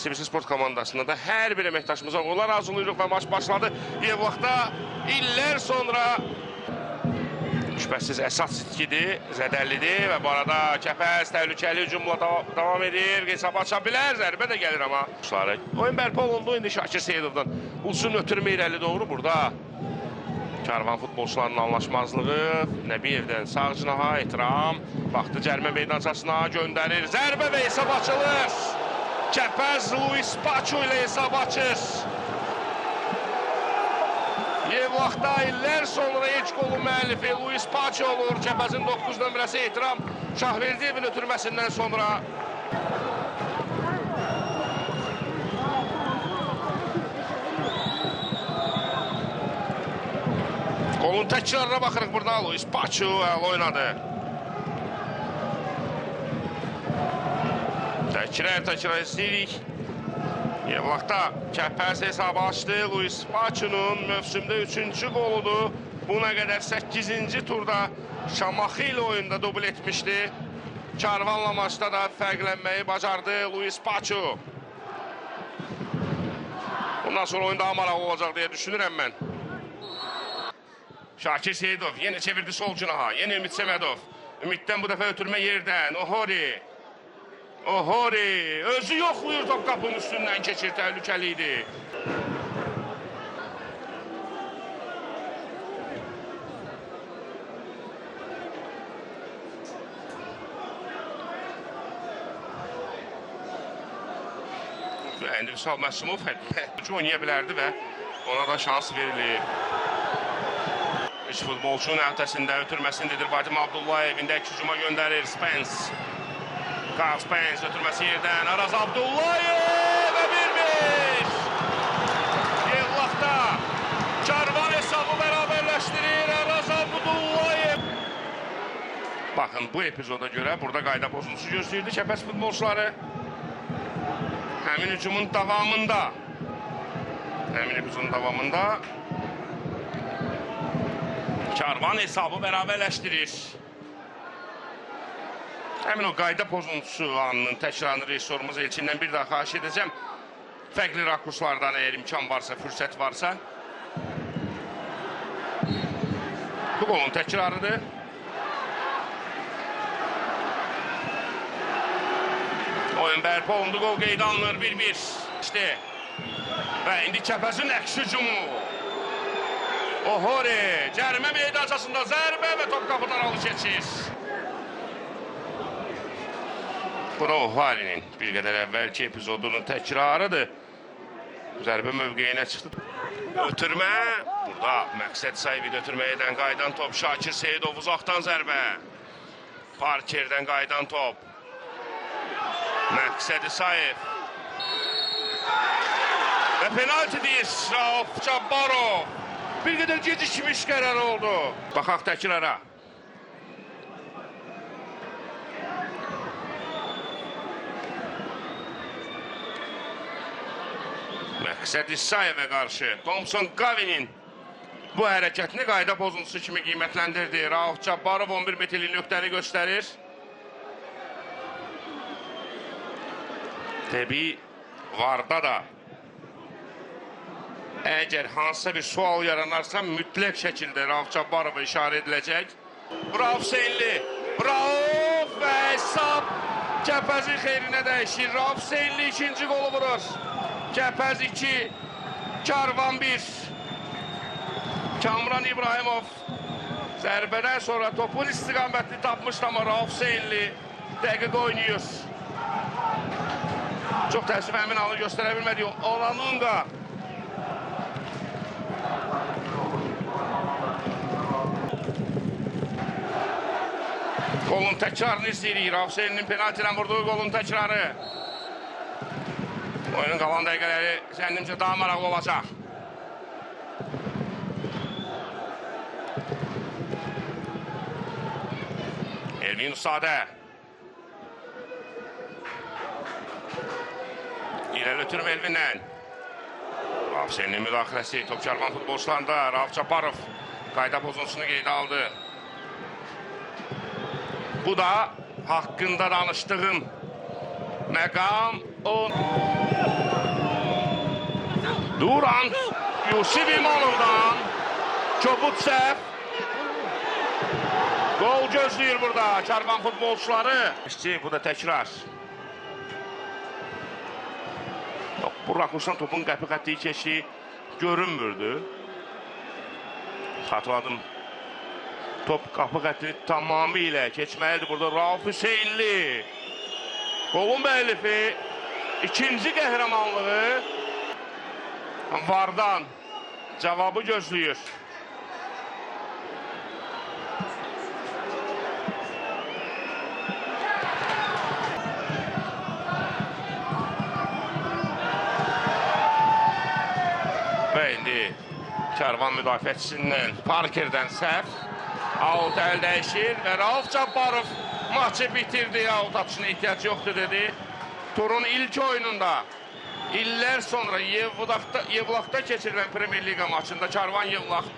CBC Sport komandasında da hər bir əməkdaşımıza uğurlar arzulayırıq və maç başladı. Yevlaxda illər sonra şübhəsiz əsas itkidir, zədəllidir və bu arada Kəpəz təhlükəli hücumla davam edir. Hesab aça bilər, zərbə də gəlir amma. Oyun bərpa olundu, indi Şakir Seyidovdan Ulsun ötürmə irəli doğru burada. Karvan futbolçularının anlaşmazlığı, Nəbiyevdən sağ cinaha etiram. Baxdı cərimə meydançasına göndərir, zərbə və hesab açılır. Kəpəz Luis Paço ilə hesab açır. Yevlaxda illər sonra ilk golun müəllifi Luis Paço olur. Kəpəzin 9 nömrəsi etiram. Şahverdiyevin ötürməsindən sonra. Golun təkrarına baxırıq burada. Luis Paço oynadı. Təkrar istəyirik. Yevlaxda Kəpəz hesabı açdı. Luis Paço'nun mövsümdə 3-cü qoludur. Buna qədər 8-ci turda Şamaxı ilə oyunda dubl etmişdi. Karvanla maçda da fərqlənməyi bacardı Luis Paço. Bundan sonra oyunda daha maraqlı olacaq deyə düşünürəm mən. Şakir Seyidov yenə çevirdi sol cinaha. Yenə Ümid Səmədov. Ümiddən bu dəfə ötürmə yerdən. Ohori. Ohori. Özü yoxluyur, top qapının üstündən keçir, təhlükəli idi. Vüsal Məsumov oynaya bilərdi və ona da şans verilir. Üç futbolçunun əhtəsində ötürməsindedir. Vadim Abdullayev indək hücuma göndərir. Spence. Carl Spence ötürməsi yerdən. Araz Abdullayev və 1-1. Yevlaxda Karvan hesabı bərabərləşdirir. Araz Abdullayev. Baxın, bu epizoda görə burada qayda pozuntusu gözləyirdi Kəpəz futbolçuları. Həmin hücumun davamında. Həmin epizodun davamında Karvan hesabı bərabərləşdirir. Həmin o qayda pozuntusu anının təkrarını rejissorumuz Elçindən bir daha xahiş edəcəm. Fərqli rakurslardan əgər imkan varsa, fürsət varsa. Bu golun təkrarıdır. Oyun bərpa olundu, gol qeydə alınır 1-1. İşte. Və indi Kəpəzin əks hücumu. Ohori, cərimə meydançasında zərbə və top qapıdan alı keçir. Bu da Ohari'nin bir qədər əvvəlki epizodunun təkrarıdır. Zərbə mövqeyinə çıxdı. Ötürmə, burada Məqsəd Sahibi ötürmə edən qaydan top. Şakir Seyidov uzaqdan zərbə. Parkerdən qaydan top. Məqsəd Sahibi. Və penaltidir Rauf Cabbarov. Bir qədər gecikmiş qərar oldu. Baxaq təkrara. Məqsəd İssayevə qarşı Thompson Qavi'nin bu hərəkətini qayda pozuntusu kimi qiymətləndirdi. Rauf Cabbarov 11 metrlik nöqtəni göstərir. Təbii varda da əgər hansısa bir sual yaranarsa mütləq şəkildə Rauf Cabbarova işarə ediləcək. Rauf Hüseynli. Rauf və hesab Kəpəzin xeyrinə dəyişir. Rauf Hüseynli ikinci qolu vurur. Kəpəz 2, Karvan 1. Kamran İbrahimov zərbədən sonra topun istiqamətini tapmışdı amma Rauf Hüseynli dəqiq oynayır. Çox təəssüf həmin anı göstərə bilmədi. Olanunga. Golun təkrarını izləyirik. Rauf Hüseynlinin penalti ilə vurduğu golun təkrarı. Oyunun qalan dəqiqələri zənnimcə daha maraqlı olacaq. Elvin Usadə. İrəli ötürüm Elvinlə. Rauf Hüseynlinin müdaxiləsi top Karvan futbolçularında. Rauf Cabbarov qayda pozuntusunu qeydə aldı. Bu da haqqında danışdığım məqam Duran Yusuf İmanov'dan kobud səhv. Gol gözləyir burada Karvan futbolçuları. Bu da təkrar. Bu rakursdan topun qəpi xəttiyi keçi görünmürdü. Xatırladım. Top qapı xəttini tamamilə keçməlidir burada. Rauf Hüseynli. Qolun müəllifi ikinci qəhrəmanlığı Vardan cavabı gözləyir. Və indi Karvan müdafiəçisindən Parkerdən səhv. Out əl dəyişir və Rauf Cabbarov maçı bitirdi. Out atışına ehtiyac yoxdur dedi. Turun ilk oyununda illər sonra Yevlaqda keçirilən Premyer Liqa maçında Karvan Yevlaq